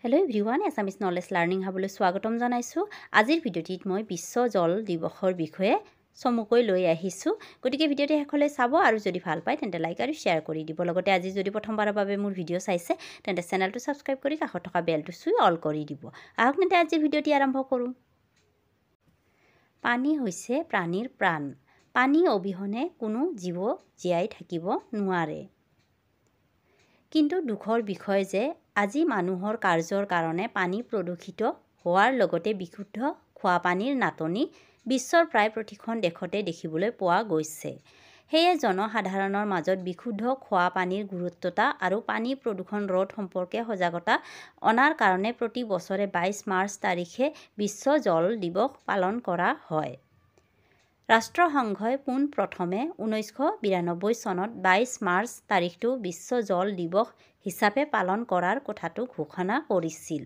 Hello' everyone, Assamese knowledge learning হাবলৈ স্বাগতম জনাইছোঁ। আজিৰ ভিডিঅ'টিত মই বিশ্ব জল দিৱসৰ বিষয়ে চমুকৈ লৈ আহিছোঁ। গতিকে ভিডিঅ'টি শেষলৈ চাব আৰু যদি ভাল পায় তেন্তে লাইক আৰু শ্বেয়াৰ কৰি দিব। লগতে আজি যদি প্ৰথমবাৰৰ বাবে মোৰ ভিডিঅ' চাইছে তেন্তে চেনেলটো ছাবস্ক্ৰাইব কৰি কাষত থকা বেলটো চুই অল কৰি দিব। আহক তেন্তে আজিৰ ভিডিঅ'টি আৰম্ভ কৰোঁ। পানী হৈছে প্ৰাণীৰ প্ৰাণ। পানী অবিহনে কোনো জীৱ জীয়াই থাকিব নোৱাৰে। কিন্তু দুখৰ বিষয় যে আজি মানুহৰ কাৰ্যৰ কাৰণে পানী প্ৰদূষিত হোৱাৰ লগতে বিশুদ্ধ খোৱা পানীৰ নাটনি বিশ্বৰ প্ৰায় প্ৰতিখন দেশতে দেখিবলৈ পোৱা গৈছে। সেয়ে জনসাধাৰণৰ মাজত বিশুদ্ধ খোৱা পানীৰ গুৰুত্বতা আৰু পানী প্ৰদূষণ ৰোধ সম্পৰ্কে সজাগতা অনাৰ কাৰণে প্ৰতি বছৰে 22 মাৰ্চ তাৰিখে বিশ্ব জল দিৱস পালন কৰা হয়। ৰাষ্ট্ৰসংঘই পোনপ্ৰথমে 1992 চনত 22 মাৰ্চ তাৰিখটো বিশ্ব জল দিৱস হিচাপে পালন কৰাৰ কথাটো ঘোষণা কৰিছিল।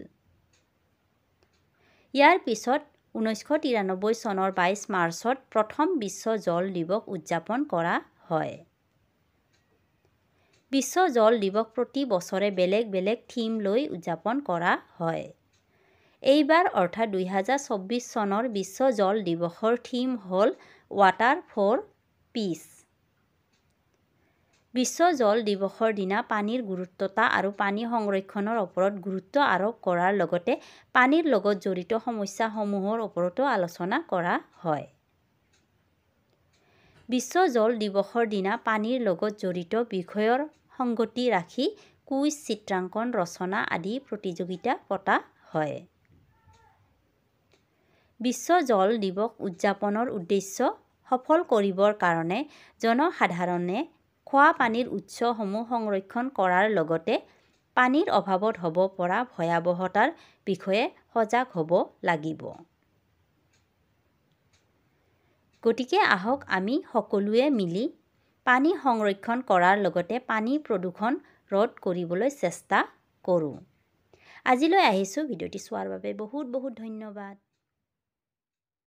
ইয়াৰ পিছত 1993 চনৰ 22 মাৰ্চত প্ৰথম বিশ্ব জল দিৱস উদযাপন কৰা হয়। বিশ্ব জল দিৱস প্ৰতি বছৰে বেলেগ বেলেগ থিম লৈ উদযাপন কৰা হয়। এইবাৰ অৰ্থাৎ 2024 চনৰ বিশ্ব জল দিৱসৰ থিম হ'ল ৱাটাৰ ফৰ পিচ। বিশ্ব জল দিৱসৰ দিনা পানীৰ গুৰুত্বতা আৰু পানী সংৰক্ষণৰ ওপৰত গুৰুত্ব আৰোপ কৰাৰ লগতে পানীৰ লগত জড়িত সমস্যাসমূহৰ ওপৰতো আলোচনা কৰা হয়। বিশ্ব জল দিৱসৰ দিনা পানীৰ লগত জড়িত বিষয়ৰ সংগতি ৰাখি কুইজ, চিত্ৰাংকন ৰচনা আদি প্ৰতিযোগিতা পতা হয়। বিশ্ব জল দিৱস উদযাপনৰ উদ্দেশ্য সফল কৰিবৰ কাৰণে জনসাধাৰণে খোৱা পানীৰ উৎসসমূহ সংৰক্ষণ কৰাৰ লগতে পানীৰ অভাৱত হ'ব পৰা ভয়াৱহতাৰ বিষয়ে সজাগ হ'ব লাগিব। গতিকে আহক আমি সকলোৱে মিলি পানী সংৰক্ষণ কৰাৰ লগতে পানী প্ৰদূষণ ৰোধ কৰিবলৈ চেষ্টা কৰোঁ। আজিলৈ আহিছোঁ। ভিডিঅ'টি চোৱাৰ বাবে বহুত বহুত ধন্যবাদ।